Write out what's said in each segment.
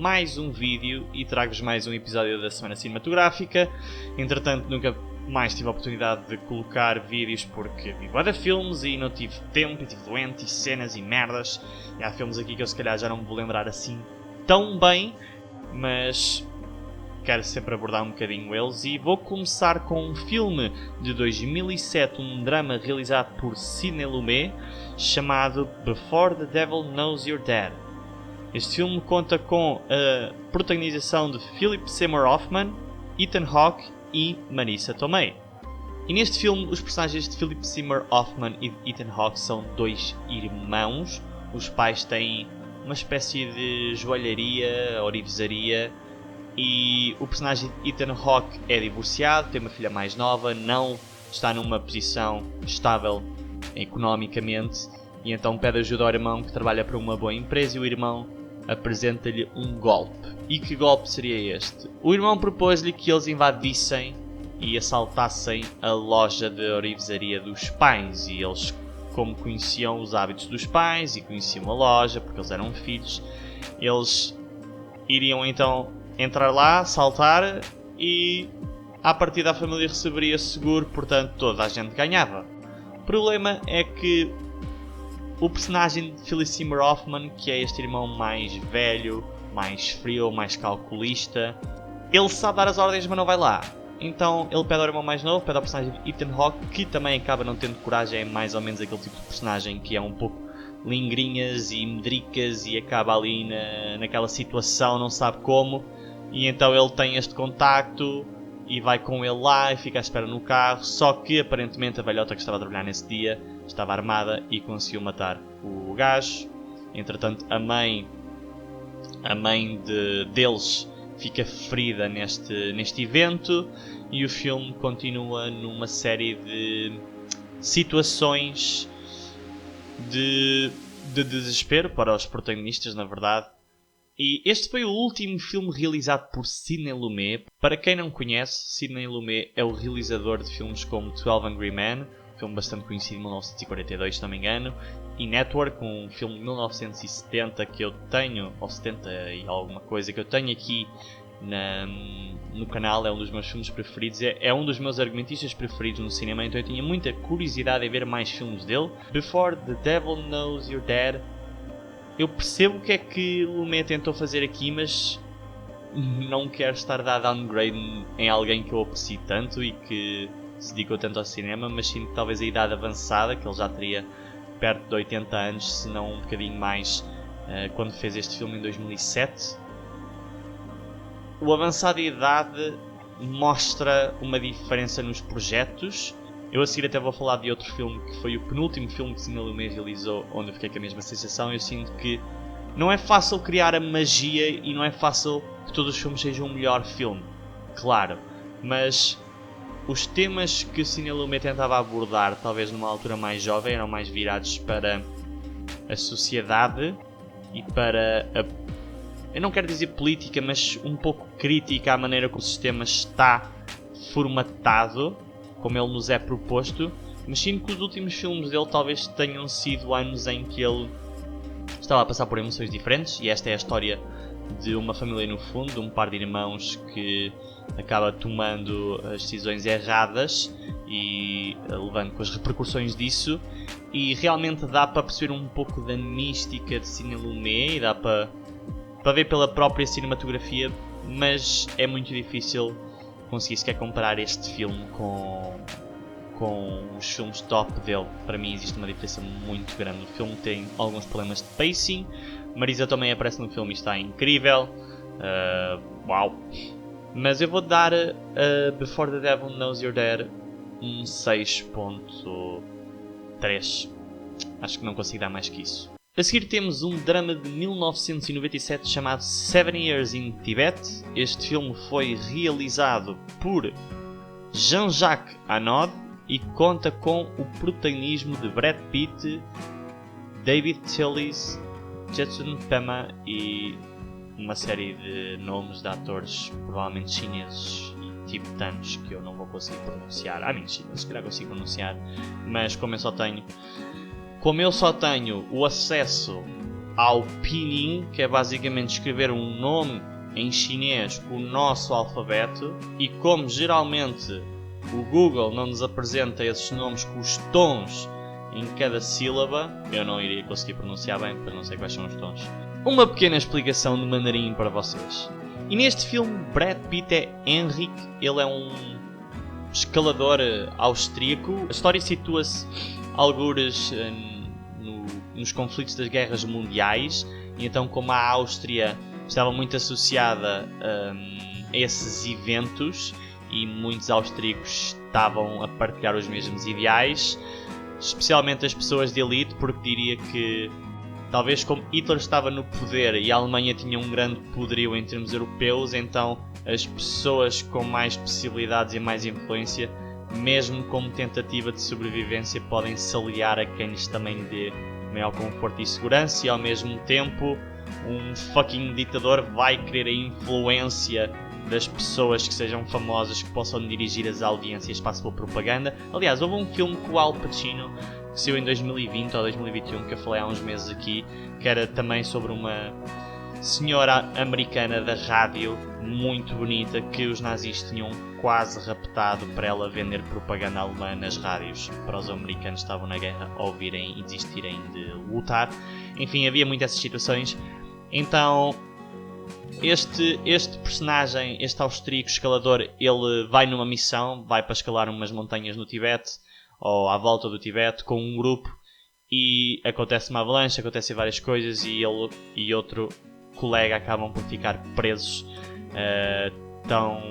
mais um vídeo e trago-vos mais um episódio da Semana Cinematográfica. Entretanto, nunca mais tive a oportunidade de colocar vídeos porque vi bué de filmes e não tive tempo, e estive doente, e cenas e merdas. E há filmes aqui que eu se calhar já não me vou lembrar assim tão bem, mas quero sempre abordar um bocadinho eles e vou começar com um filme de 2007, um drama realizado por Sidney Lumet, chamado Before the Devil Knows You're Dead. Este filme conta com a protagonização de Philip Seymour Hoffman, Ethan Hawke e Marisa Tomei. E neste filme os personagens de Philip Seymour Hoffman e Ethan Hawke são dois irmãos. Os pais têm uma espécie de joalharia, orivesaria, e o personagem de Ethan Hawke é divorciado, tem uma filha mais nova, não está numa posição estável economicamente, e então pede ajuda ao irmão que trabalha para uma boa empresa, e o irmão apresenta-lhe um golpe. E que golpe seria este? O irmão propôs-lhe que eles invadissem e assaltassem a loja de orivesaria dos pais, e eles, como conheciam os hábitos dos pais e conheciam a loja porque eles eram filhos, eles iriam então entrar lá, assaltar, e à partida a família receberia seguro, portanto toda a gente ganhava. O problema é que o personagem de Philip Seymour Hoffman, que é este irmão mais velho, mais frio, mais calculista, ele sabe dar as ordens, mas não vai lá. Então ele pede ao irmão mais novo, pede ao personagem de Ethan Hawke, que também acaba não tendo coragem, é mais ou menos aquele tipo de personagem que é um pouco lingrinhas e medricas e acaba ali naquela situação, não sabe como. E então ele tem este contacto e vai com ele lá e fica à espera no carro. Só que aparentemente a velhota que estava a trabalhar nesse dia estava armada e conseguiu matar o gajo. Entretanto a mãe deles fica ferida neste evento. E o filme continua numa série de situações de desespero para os protagonistas, na verdade. E este foi o último filme realizado por Sidney Lumet. Para quem não conhece, Sidney Lumet é o realizador de filmes como 12 Angry Men, um filme bastante conhecido de 1942, se não me engano, e Network, um filme de 1970 que eu tenho, ou 70 e alguma coisa, que eu tenho aqui no canal. É um dos meus filmes preferidos, é um dos meus argumentistas preferidos no cinema, então eu tinha muita curiosidade em ver mais filmes dele. Before the Devil Knows You're Dead, eu percebo o que é que Lumet tentou fazer aqui, mas não quero estar a dar downgrade em alguém que eu aprecio tanto e que se dedicou tanto ao cinema, mas sinto que talvez a idade avançada, que ele já teria perto de 80 anos, se não um bocadinho mais, quando fez este filme em 2007. O avançado de idade mostra uma diferença nos projetos. Eu a seguir até vou falar de outro filme que foi o penúltimo filme que Sidney Lumet realizou, onde eu fiquei com a mesma sensação. Eu sinto que não é fácil criar a magia e não é fácil que todos os filmes sejam o melhor filme, claro, mas os temas que o Sidney Lumet tentava abordar, talvez numa altura mais jovem, eram mais virados para a sociedade e para eu não quero dizer política, mas um pouco crítica à maneira como o sistema está formatado, como ele nos é proposto. Mas sinto que os últimos filmes dele talvez tenham sido anos em que ele estava a passar por emoções diferentes, e esta é a história de uma família, no fundo, de um par de irmãos que acaba tomando as decisões erradas e levando com as repercussões disso. E realmente dá para perceber um pouco da mística de Sidney Lumet, e dá para ver pela própria cinematografia, mas é muito difícil conseguir sequer comparar este filme com os filmes top dele. Para mim existe uma diferença muito grande. O filme tem alguns problemas de pacing. Marisa também aparece no filme e está incrível. Uau! Mas eu vou dar Before the Devil Knows You're Dead um 6.3. Acho que não consigo dar mais que isso. A seguir temos um drama de 1997 chamado 7 Years in Tibet. Este filme foi realizado por Jean-Jacques Anod e conta com o protagonismo de Brad Pitt, David Tillys, Jason Pema e uma série de nomes de atores provavelmente chineses e tibetanos que eu não vou conseguir pronunciar. Chineses, se calhar consigo pronunciar, mas como eu só tenho o acesso ao pinyin, que é basicamente escrever um nome em chinês com o nosso alfabeto, e como geralmente o Google não nos apresenta esses nomes com os tons em cada sílaba, eu não iria conseguir pronunciar bem, porque não sei quais são os tons. Uma pequena explicação de mandarim para vocês. E neste filme, Brad Pitt é Henrik, ele é um escalador austríaco. A história situa-se algures nos conflitos das guerras mundiais, e então como a Áustria estava muito associada a esses eventos e muitos austríacos estavam a partilhar os mesmos ideais, especialmente as pessoas de elite, porque diria que talvez como Hitler estava no poder e a Alemanha tinha um grande poderio em termos europeus, então as pessoas com mais possibilidades e mais influência, mesmo como tentativa de sobrevivência, podem se aliar a quem lhes também dê maior conforto e segurança, e ao mesmo tempo um fucking ditador vai querer a influência das pessoas que sejam famosas, que possam dirigir as audiências para a sua propaganda. Aliás, houve um filme com o Al Pacino que saiu em 2020 ou 2021, que eu falei há uns meses aqui, que era também sobre uma senhora americana da rádio muito bonita que os nazis tinham quase raptado para ela vender propaganda alemã nas rádios para os americanos que estavam na guerra ouvirem e desistirem de lutar. Enfim, havia muitas essas situações. Então este personagem, este austríaco escalador, ele vai numa missão, vai para escalar umas montanhas no Tibete ou à volta do Tibete com um grupo, e acontece uma avalanche, acontecem várias coisas, e ele e outro colega acabam por ficar presos, estão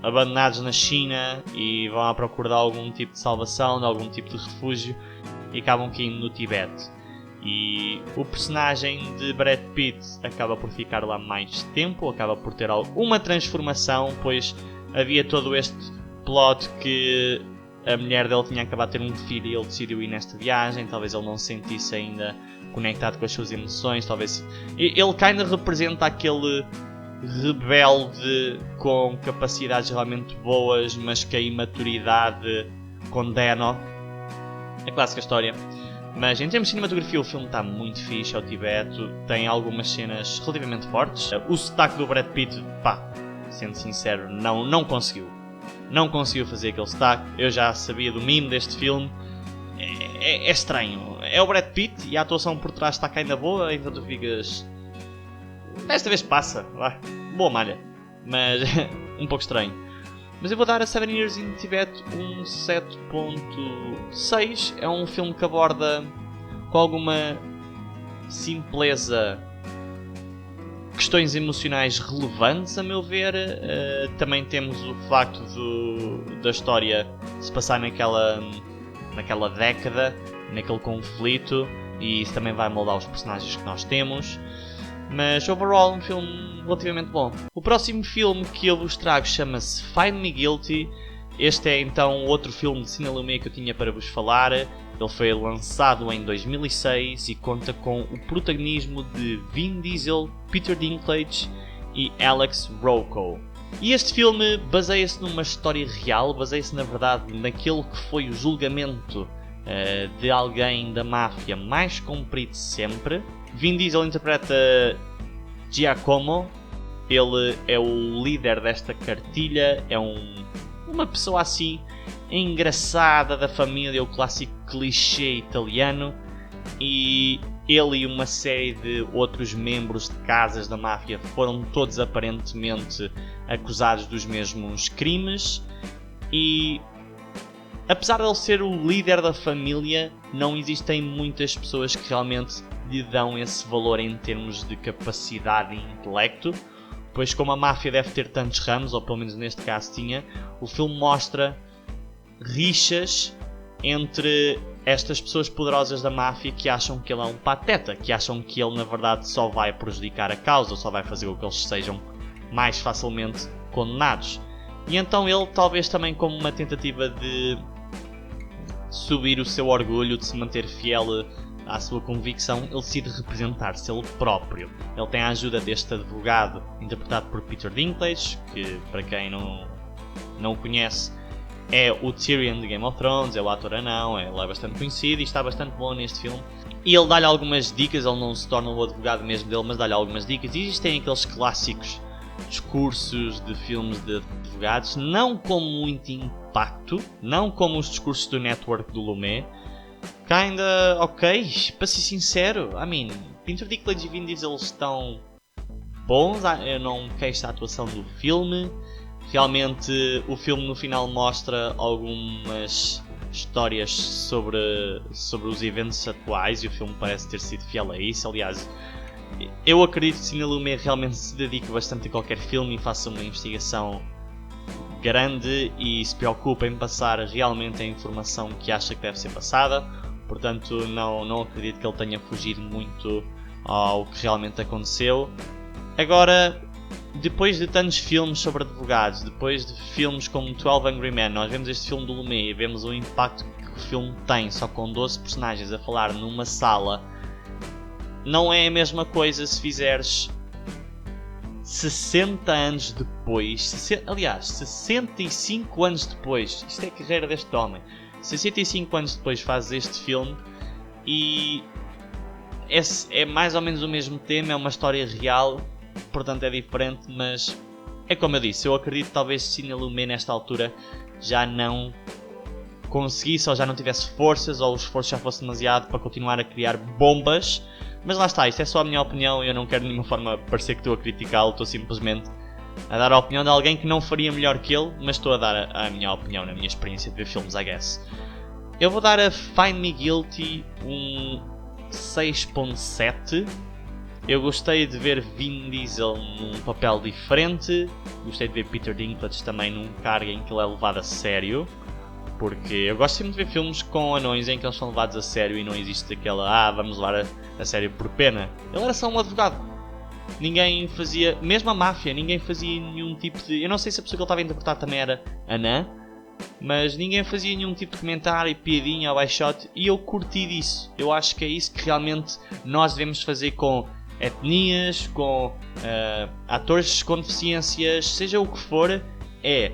abandonados na China e vão à procura de algum tipo de salvação, de algum tipo de refúgio, e acabam caindo no Tibete. E o personagem de Brad Pitt acaba por ficar lá mais tempo, acaba por ter alguma transformação, pois havia todo este plot que a mulher dele tinha acabado de ter um filho e ele decidiu ir nesta viagem. Talvez ele não se sentisse ainda conectado com as suas emoções, talvez ele kinda representa aquele rebelde com capacidades realmente boas, mas que a imaturidade condena. A clássica história. Mas em termos de cinematografia, o filme está muito fixe. Ao Tibete tem algumas cenas relativamente fortes. O sotaque do Brad Pitt, pá, sendo sincero, não conseguiu. Não conseguiu fazer aquele sotaque. Eu já sabia do meme deste filme. É estranho. É o Brad Pitt e a atuação por trás está ainda boa, então tu ficas... Desta vez passa, vai. Boa malha. Mas um pouco estranho. Mas eu vou dar a 7 Years in Tibet um 7.6. É um filme que aborda com alguma simpleza questões emocionais relevantes, a meu ver. Também temos o facto da história se passar naquela década, naquele conflito, e isso também vai moldar os personagens que nós temos. Mas overall um filme relativamente bom. O próximo filme que eu vos trago chama-se Find Me Guilty. Este é então outro filme de Cine Lumet que eu tinha para vos falar. Ele foi lançado em 2006 e conta com o protagonismo de Vin Diesel, Peter Dinklage e Alex Rocco. E este filme baseia-se numa história real, baseia-se na verdade naquele que foi o julgamento de alguém da máfia mais comprido de sempre. Vin Diesel interpreta Giacomo, ele é o líder desta cartilha, é uma pessoa assim engraçada da família, o clássico clichê italiano, e ele e uma série de outros membros de casas da máfia foram todos aparentemente acusados dos mesmos crimes, e apesar de ele ser o líder da família, não existem muitas pessoas que realmente lhe dão esse valor em termos de capacidade e intelecto, pois como a máfia deve ter tantos ramos, ou pelo menos neste caso tinha, o filme mostra rixas entre estas pessoas poderosas da máfia que acham que ele é um pateta, que acham que ele na verdade só vai prejudicar a causa, ou só vai fazer com que eles sejam mais facilmente condenados. E então ele, talvez também como uma tentativa de subir o seu orgulho, de se manter fiel à sua convicção, ele decide representar-se ele próprio. Ele tem a ajuda deste advogado interpretado por Peter Dinklage, que para quem não o conhece é o Tyrion de Game of Thrones, é o ator anão, ele é bastante conhecido e está bastante bom neste filme. E ele dá-lhe algumas dicas, ele não se torna o advogado mesmo dele, mas dá-lhe algumas dicas. E existem aqueles clássicos discursos de filmes de advogados, não com muito impacto, não como os discursos do Network do Lumet. Kinda ok, para ser sincero, Peter Dinklage e Vin Diesel estão bons, eu não queixo da atuação do filme. Realmente o filme no final mostra algumas histórias sobre os eventos atuais e o filme parece ter sido fiel a isso. Aliás, eu acredito que Sidney Lumet realmente se dedique bastante a qualquer filme e faça uma investigação grande e se preocupa em passar realmente a informação que acha que deve ser passada. Portanto, não acredito que ele tenha fugido muito ao que realmente aconteceu. Agora, depois de tantos filmes sobre advogados, depois de filmes como 12 Angry Men, nós vemos este filme do Lumet e vemos o impacto que o filme tem só com 12 personagens a falar numa sala. Não é a mesma coisa se fizeres 60 anos depois, aliás, 65 anos depois, isto é a carreira deste homem, 65 anos depois fazes este filme e é mais ou menos o mesmo tema, é uma história real, portanto é diferente, mas é como eu disse, eu acredito que talvez Sidney Lumet nesta altura já não conseguisse ou já não tivesse forças ou o esforço já fosse demasiado para continuar a criar bombas. Mas lá está, isto é só a minha opinião e eu não quero de nenhuma forma parecer que estou a criticá-lo, estou simplesmente a dar a opinião de alguém que não faria melhor que ele, mas estou a dar a minha opinião na minha experiência de ver filmes, I guess. Eu vou dar a Find Me Guilty um 6.7. Eu gostei de ver Vin Diesel num papel diferente, gostei de ver Peter Dinklage também num cargo em que ele é levado a sério. Porque eu gosto sempre de ver filmes com anões em que eles são levados a sério e não existe aquela vamos levar a sério por pena. Ele era só um advogado. Ninguém fazia, mesmo a máfia, ninguém fazia nenhum tipo de... Eu não sei se a pessoa que ele estava a interpretar também era anã, mas ninguém fazia nenhum tipo de comentário, piadinha ou baixote e eu curti disso. Eu acho que é isso que realmente nós devemos fazer com etnias, com atores com deficiências, seja o que for, é...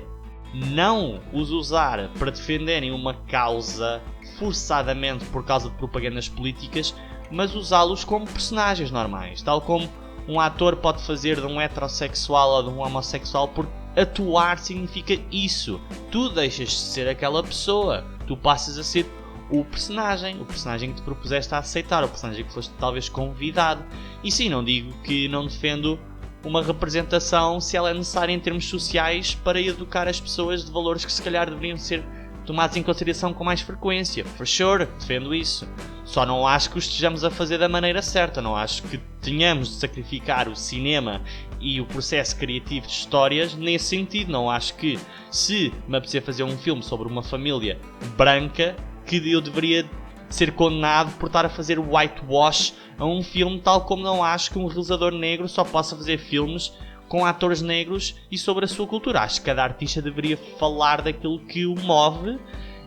não os usar para defenderem uma causa forçadamente por causa de propagandas políticas, mas usá-los como personagens normais, tal como um ator pode fazer de um heterossexual ou de um homossexual, porque atuar significa isso. Tu deixas de ser aquela pessoa, tu passas a ser o personagem que te propuseste a aceitar, o personagem que foste talvez convidado. E sim, não digo que não defendo uma representação se ela é necessária em termos sociais para educar as pessoas de valores que se calhar deveriam ser tomados em consideração com mais frequência. For sure, defendo isso. Só não acho que o estejamos a fazer da maneira certa. Não acho que tenhamos de sacrificar o cinema e o processo criativo de histórias nesse sentido. Não acho que, se me apetecer fazer um filme sobre uma família branca, que eu deveria ser condenado por estar a fazer whitewash a um filme, tal como não acho que um realizador negro só possa fazer filmes com atores negros e sobre a sua cultura. Acho que cada artista deveria falar daquilo que o move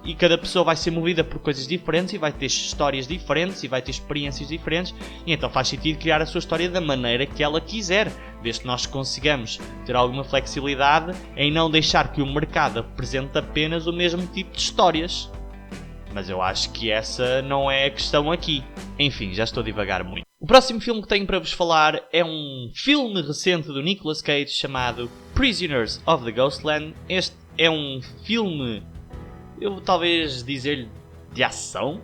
e cada pessoa vai ser movida por coisas diferentes e vai ter histórias diferentes e vai ter experiências diferentes e então faz sentido criar a sua história da maneira que ela quiser, desde que nós consigamos ter alguma flexibilidade em não deixar que o mercado apresente apenas o mesmo tipo de histórias. Mas eu acho que essa não é a questão aqui. Enfim, já estou a divagar muito. O próximo filme que tenho para vos falar é um filme recente do Nicolas Cage chamado Prisoners of the Ghostland. Este é um filme, eu vou talvez dizer-lhe de ação,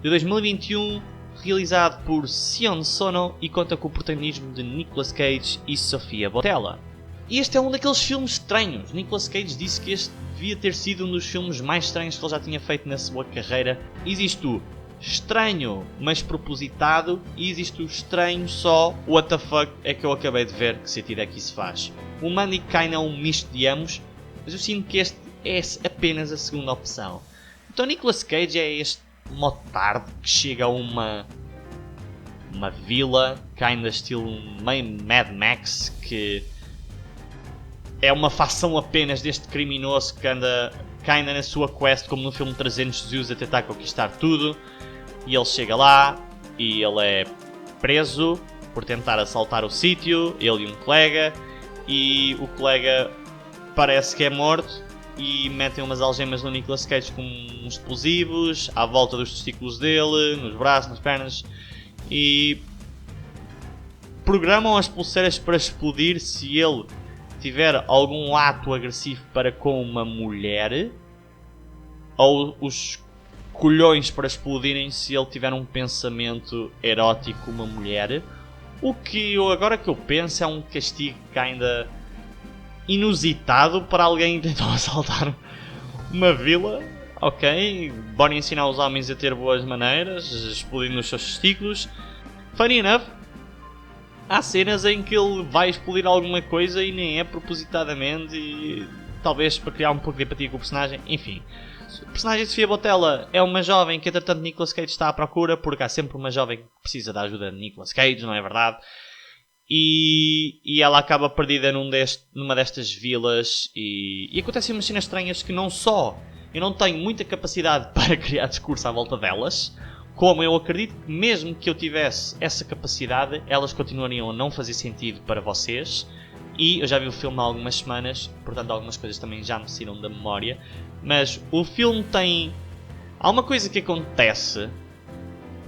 de 2021, realizado por Sion Sono e conta com o protagonismo de Nicolas Cage e Sofia Boutella. E este é um daqueles filmes estranhos. Nicolas Cage disse que este devia ter sido um dos filmes mais estranhos que ele já tinha feito na sua carreira. Existe o estranho, mas propositado, e existe o estranho só, what the fuck, é que eu acabei de ver, que sentido é que isso faz. O Mankind é um misto de ambos, mas eu sinto que este é apenas a segunda opção. Então Nicolas Cage é este motarde que chega a uma vila, kinda estilo meio Mad Max, que é uma facção apenas deste criminoso que anda kinda na sua quest, como no filme 300 Jesus, a tentar conquistar tudo. E ele chega lá e ele é preso por tentar assaltar o sítio, ele e um colega, e o colega parece que é morto e metem umas algemas no Nicolas Cage com uns explosivos à volta dos testículos dele, nos braços, nas pernas, e programam as pulseiras para explodir se ele tiver algum ato agressivo para com uma mulher, ou os colhões para explodirem se ele tiver um pensamento erótico com uma mulher. O que eu, agora que eu penso, é um castigo que ainda inusitado para alguém que tentou assaltar uma vila. Ok, bora ensinar os homens a ter boas maneiras, explodindo os seus testículos. Funny enough, há cenas em que ele vai explodir alguma coisa e nem é propositadamente, e talvez para criar um pouco de empatia com o personagem. Enfim, a personagem de Sofia Boutella é uma jovem que entretanto Nicolas Cage está à procura, porque há sempre uma jovem que precisa da ajuda de Nicolas Cage, não é verdade? E ela acaba perdida numa destas vilas, e acontecem umas cenas estranhas que não só eu não tenho muita capacidade para criar discurso à volta delas, como eu acredito que mesmo que eu tivesse essa capacidade, elas continuariam a não fazer sentido para vocês. E eu já vi o filme há algumas semanas, portanto algumas coisas também já me saíram da memória. Mas o filme tem... há uma coisa que acontece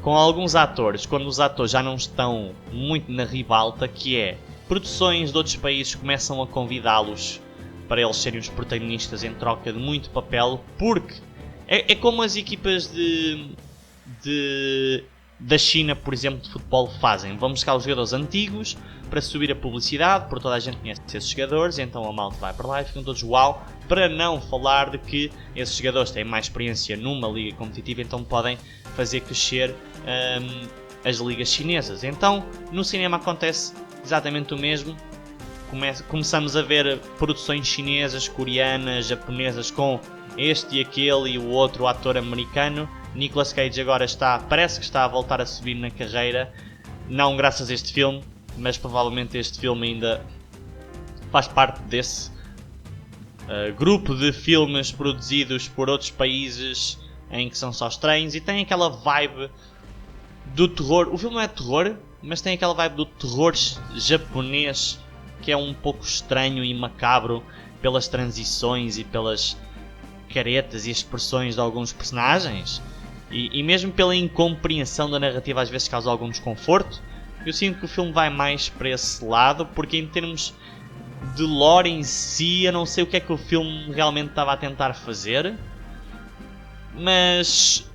com alguns atores, quando os atores já não estão muito na ribalta, que é... produções de outros países começam a convidá-los para eles serem os protagonistas em troca de muito papel, porque é como as equipas da China, por exemplo, de futebol fazem. Vão buscar os jogadores antigos para subir a publicidade, porque toda a gente conhece esses jogadores, então a malta vai para lá e ficam todos uau, para não falar de que esses jogadores têm mais experiência numa liga competitiva, então podem fazer crescer as ligas chinesas. Então no cinema acontece exatamente o mesmo. Começamos a ver produções chinesas, coreanas, japonesas com este e aquele e o outro ator americano. Nicolas Cage agora parece que está a voltar a subir na carreira, não graças a este filme, mas provavelmente este filme ainda faz parte desse grupo de filmes produzidos por outros países em que são só estranhos, e tem aquela vibe do terror. O filme não é terror, mas tem aquela vibe do terror japonês, que é um pouco estranho e macabro pelas transições e pelas caretas e expressões de alguns personagens, e mesmo pela incompreensão da narrativa às vezes causa algum desconforto. Eu sinto que o filme vai mais para esse lado, porque em termos de lore em si eu não sei o que é que o filme realmente estava a tentar fazer, mas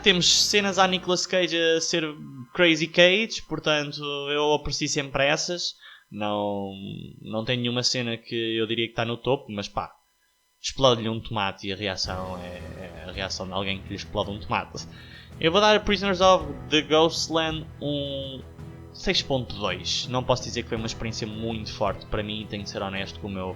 temos cenas a Nicolas Cage a ser Crazy Cage, portanto eu aprecio sempre essas. Não tem nenhuma cena que eu diria que está no topo, mas pá, explode-lhe um tomate e a reação é a reação de alguém que lhe explode um tomate. Eu vou dar a Prisoners of the Ghostland um 6.2. Não posso dizer que foi uma experiência muito forte para mim, tenho de ser honesto com o meu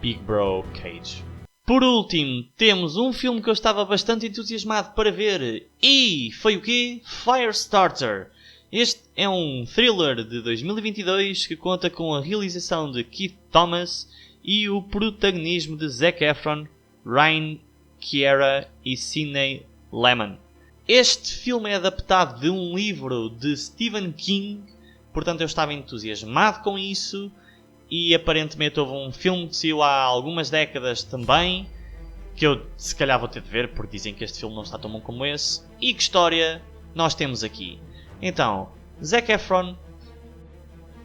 Big Bro Cage. Por último, temos um filme que eu estava bastante entusiasmado para ver, e foi o quê? Firestarter. Este é um thriller de 2022 que conta com a realização de Keith Thomas e o protagonismo de Zac Efron, Ryan Kiera e Sidney Lemon. Este filme é adaptado de um livro de Stephen King, portanto eu estava entusiasmado com isso, e aparentemente houve um filme que saiu há algumas décadas também, que eu se calhar vou ter de ver, porque dizem que este filme não está tão bom como esse. E que história nós temos aqui? Então, Zac Efron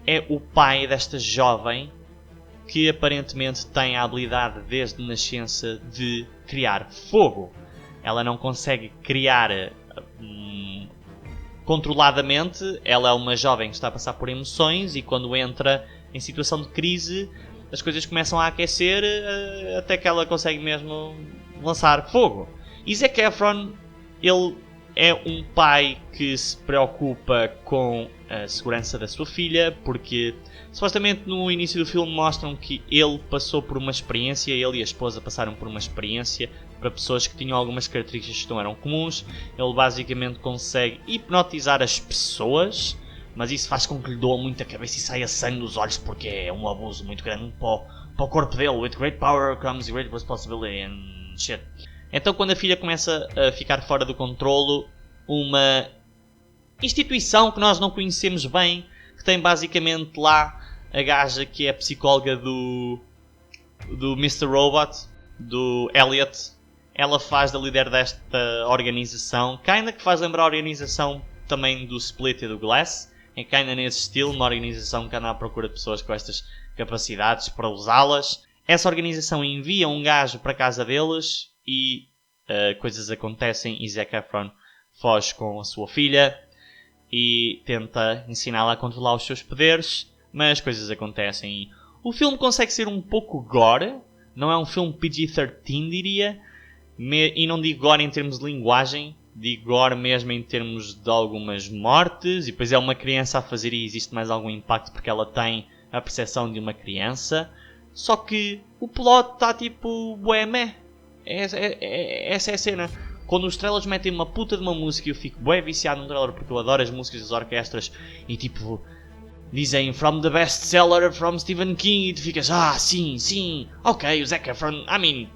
é o pai desta jovem que aparentemente tem a habilidade desde nascença de criar fogo. Ela não consegue criar controladamente, ela é uma jovem que está a passar por emoções, e quando entra em situação de crise as coisas começam a aquecer até que ela consegue mesmo lançar fogo. E Zac Efron, ele é um pai que se preocupa com a segurança da sua filha, porque supostamente no início do filme mostram que ele passou por uma experiência, ele e a esposa passaram por uma experiência para pessoas que tinham algumas características que não eram comuns. Ele basicamente consegue hipnotizar as pessoas, mas isso faz com que lhe doa muito a cabeça e saia sangue dos olhos, porque é um abuso muito grande para o corpo dele. With great power comes great responsibility and shit. Então quando a filha começa a ficar fora do controlo, uma instituição que nós não conhecemos bem, que tem basicamente lá a gaja que é a psicóloga do do Mr. Robot, do Elliot. Ela faz da líder desta organização, que ainda que faz lembrar a organização também do Split e do Glass, em que ainda nesse estilo, uma organização que anda à procura de pessoas com estas capacidades para usá-las. Essa organização envia um gajo para a casa deles e coisas acontecem e Zac Efron foge com a sua filha e tenta ensiná-la a controlar os seus poderes, mas coisas acontecem e o filme consegue ser um pouco gore, não é um filme PG-13 diria, e não digo gore em termos de linguagem, digo gore mesmo em termos de algumas mortes, e depois é uma criança a fazer e existe mais algum impacto porque ela tem a percepção de uma criança, só que o plot está tipo bué meh. Essa é a cena. Quando os trailers metem uma puta de uma música e eu fico bué viciado num trailer porque eu adoro as músicas das orquestras e tipo dizem from the bestseller from Stephen King e tu ficas sim, ok, o Zac Efron,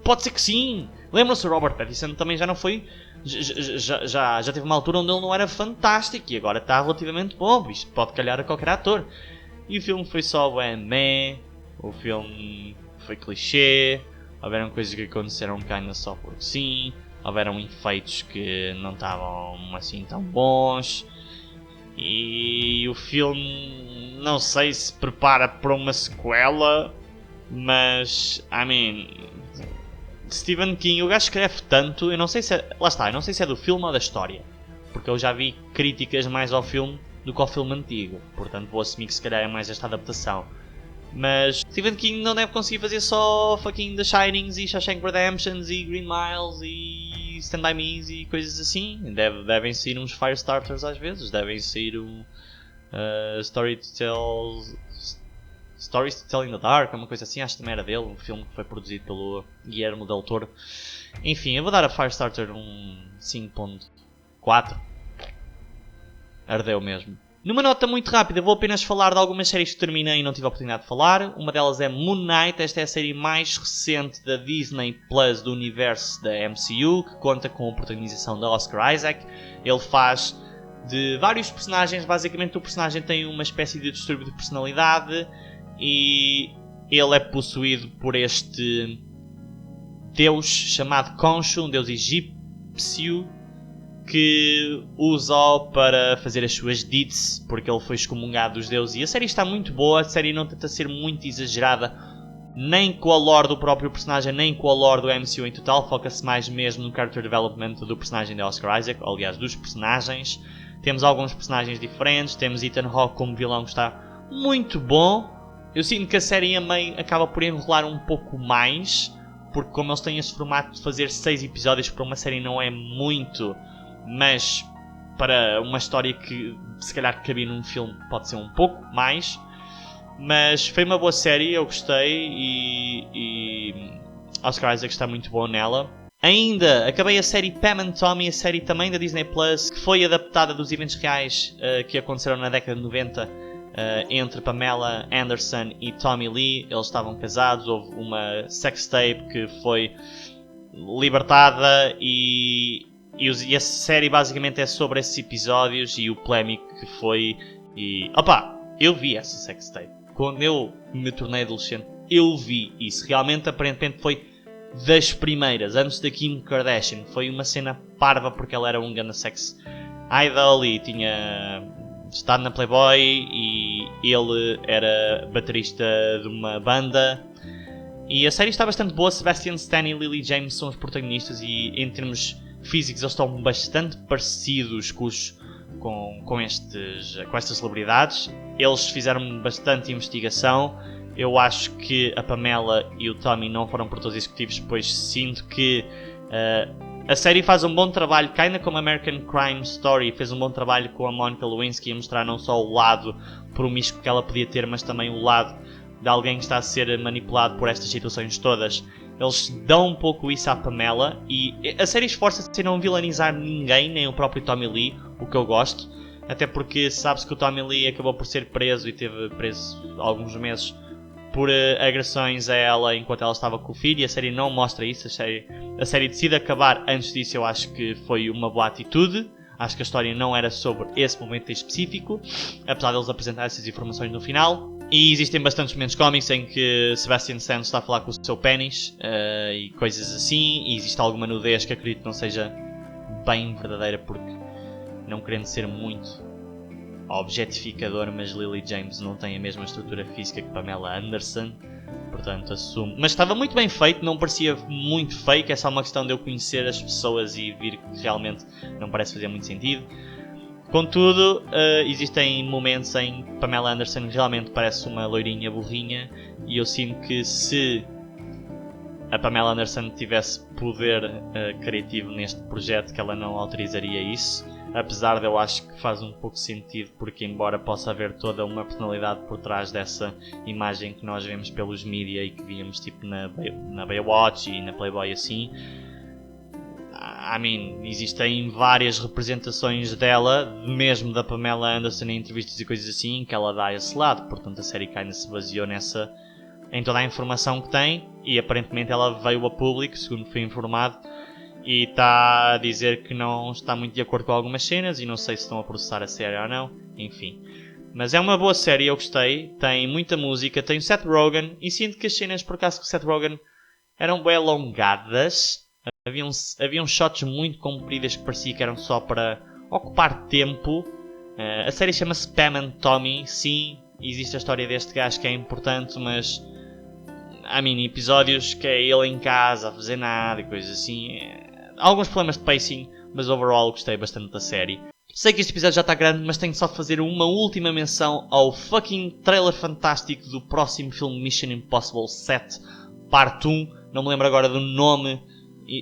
pode ser que sim. Lembram-se, o Robert Pattinson também já não foi, já teve uma altura onde ele não era fantástico e agora está relativamente bom, isto pode calhar a qualquer ator. E o filme foi só meh, o filme foi clichê, houveram coisas que aconteceram ainda só porque sim, houveram efeitos que não estavam assim tão bons. E o filme, não sei se prepara para uma sequela, mas, Stephen King, o gajo escreve tanto, eu não sei se é, lá está, eu não sei se é do filme ou da história, porque eu já vi críticas mais ao filme do que ao filme antigo, portanto vou assumir que se calhar é mais esta adaptação. Mas Stephen King não deve conseguir fazer só fucking The Shinings e Shawshank Redemptions e Green Miles e Stand By Me e coisas assim. Devem sair uns Firestarters às vezes, devem sair Stories to Tell in the Dark, uma coisa assim, acho que também era dele, um filme que foi produzido pelo Guillermo del Toro. Enfim, eu vou dar a Firestarter um 5.4. Ardeu mesmo. Numa nota muito rápida, vou apenas falar de algumas séries que terminei e não tive a oportunidade de falar. Uma delas é Moon Knight, esta é a série mais recente da Disney Plus do universo da MCU, que conta com a protagonização da Oscar Isaac. Ele faz de vários personagens, basicamente o personagem tem uma espécie de distúrbio de personalidade e ele é possuído por este deus chamado Khonshu, um deus egípcio, que usa-o para fazer as suas deeds, porque ele foi excomungado dos deuses. E a série está muito boa, a série não tenta ser muito exagerada, nem com a lore do próprio personagem, nem com a lore do MCU em total, foca-se mais mesmo no character development do personagem de Oscar Isaac, aliás, dos personagens. Temos alguns personagens diferentes, temos Ethan Hawke como vilão que está muito bom. Eu sinto que a série a meio acaba por enrolar um pouco mais, porque como eles têm esse formato de fazer 6 episódios para uma série não é muito, mas para uma história que se calhar cabia num filme pode ser um pouco mais. Mas foi uma boa série, eu gostei e Oscar Isaac está muito bom nela. Ainda acabei a série Pam and Tommy, a série também da Disney Plus, que foi adaptada dos eventos reais que aconteceram na década de 90 entre Pamela Anderson e Tommy Lee. Eles estavam casados, houve uma sextape que foi libertada e a série basicamente é sobre esses episódios e o polémico que foi. E eu vi essa sextape. Quando eu me tornei adolescente, eu vi isso. Realmente, aparentemente, foi das primeiras, antes da Kim Kardashian. Foi uma cena parva porque ela era um grande sex idol e tinha estado na Playboy e ele era baterista de uma banda. E a série está bastante boa. Sebastian Stan e Lily James são os protagonistas e em termos físicos eles estão bastante parecidos com estas celebridades. Eles fizeram bastante investigação. Eu acho que a Pamela e o Tommy não foram produtores executivos, pois sinto que a série faz um bom trabalho, que ainda como American Crime Story fez um bom trabalho com a Monica Lewinsky a mostrar não só o lado promíscuo que ela podia ter, mas também o lado de alguém que está a ser manipulado por estas situações todas. Eles dão um pouco isso à Pamela e a série esforça-se a não vilanizar ninguém, nem o próprio Tommy Lee, o que eu gosto, até porque sabe-se que o Tommy Lee acabou por ser preso e teve preso alguns meses por agressões a ela enquanto ela estava com o filho, e a série não mostra isso. A série decide acabar antes disso. Eu acho que foi uma boa atitude. Acho que a história não era sobre esse momento em específico, apesar de eles apresentarem essas informações no final. E existem bastantes momentos cómicos em que Sebastian Stan está a falar com o seu pênis e coisas assim. E existe alguma nudez que acredito não seja bem verdadeira, porque não querendo ser muito objetificador, mas Lily James não tem a mesma estrutura física que Pamela Anderson, portanto assumo. Mas estava muito bem feito, não parecia muito fake, é só uma questão de eu conhecer as pessoas e vir que realmente não parece fazer muito sentido. Contudo, existem momentos em que Pamela Anderson realmente parece uma loirinha burrinha, e eu sinto que se a Pamela Anderson tivesse poder criativo neste projeto, que ela não autorizaria isso. Apesar de eu acho que faz um pouco sentido, porque embora possa haver toda uma personalidade por trás dessa imagem que nós vemos pelos mídia e que víamos tipo na Baywatch e na Playboy assim, existem várias representações dela, mesmo da Pamela Anderson em entrevistas e coisas assim, que ela dá esse lado. Portanto a série ainda se baseou em toda a informação que tem, e aparentemente ela veio a público, segundo fui informado, e está a dizer que não está muito de acordo com algumas cenas, e não sei se estão a processar a série ou não, enfim. Mas é uma boa série, eu gostei, tem muita música, tem o Seth Rogen, e sinto que as cenas por acaso com o Seth Rogen eram bem alongadas. Haviam shots muito compridas que parecia que eram só para ocupar tempo. A série chama-se Pam and Tommy, sim, existe a história deste gajo que é importante, mas episódios que é ele em casa a fazer nada e coisas assim. Alguns problemas de pacing, mas overall gostei bastante da série. Sei que este episódio já está grande, mas tenho só de fazer uma última menção ao fucking trailer fantástico do próximo filme Mission Impossible 7 Parte 1. Não me lembro agora do nome.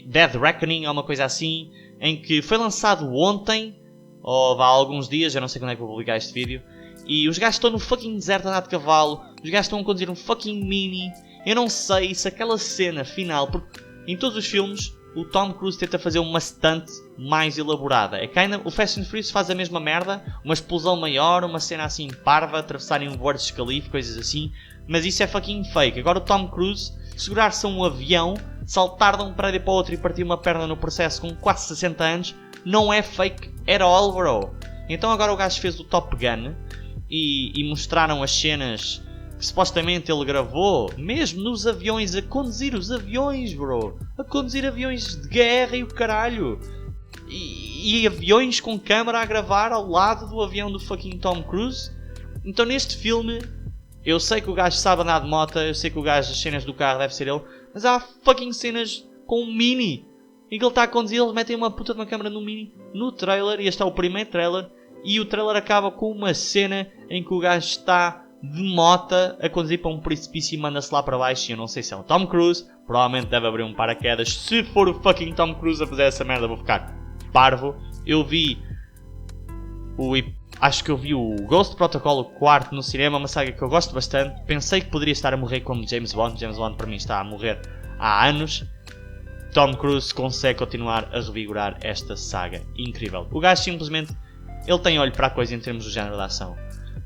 Dead Reckoning ou uma coisa assim. Em que foi lançado ontem, ou há alguns dias, já não sei quando é que vou publicar este vídeo. E os gajos estão no fucking deserto a andar de cavalo. Os gajos estão a conduzir um fucking Mini. Eu não sei se aquela cena final, porque em todos os filmes o Tom Cruise tenta fazer uma stunt mais elaborada. É que ainda o Fast and Furious faz a mesma merda, uma explosão maior, uma cena assim parva, atravessarem um Burj Khalifa, coisas assim, mas isso é fucking fake. Agora o Tom Cruise segurar-se a um avião, saltar de um prédio para o outro e partir uma perna no processo com quase 60 anos, não é fake at all, bro. Então agora o gajo fez o Top Gun e mostraram as cenas que supostamente ele gravou, mesmo nos aviões, a conduzir os aviões, bro. A conduzir aviões de guerra e o caralho. E aviões com câmera a gravar ao lado do avião do fucking Tom Cruise. Então neste filme, eu sei que o gajo sabe andar de moto, eu sei que o gajo, as cenas do carro deve ser ele, mas há fucking cenas com um Mini. E que ele está a conduzir, eles metem uma puta de uma câmera no Mini, no trailer, e este é o primeiro trailer. E o trailer acaba com uma cena em que o gajo está de mota a conduzir para um precipício e manda-se lá para baixo. E eu não sei se é o Tom Cruise, provavelmente deve abrir um paraquedas. Se for o fucking Tom Cruise a fazer essa merda, vou ficar parvo. Acho que eu vi o Ghost Protocol, o quarto, no cinema, uma saga que eu gosto bastante. Pensei que poderia estar a morrer como James Bond. James Bond para mim está a morrer há anos. Tom Cruise consegue continuar a revigorar esta saga. Incrível. O gajo simplesmente, ele tem olho para a coisa em termos do género da ação.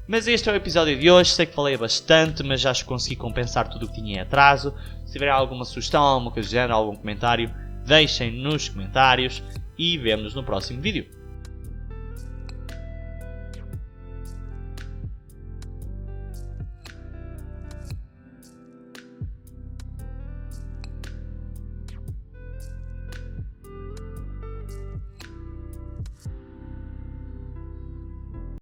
Mas este é o episódio de hoje, sei que falei bastante, mas acho que consegui compensar tudo o que tinha em atraso. Se tiverem alguma sugestão, alguma coisa do género, algum comentário, deixem nos comentários e vemo-nos no próximo vídeo.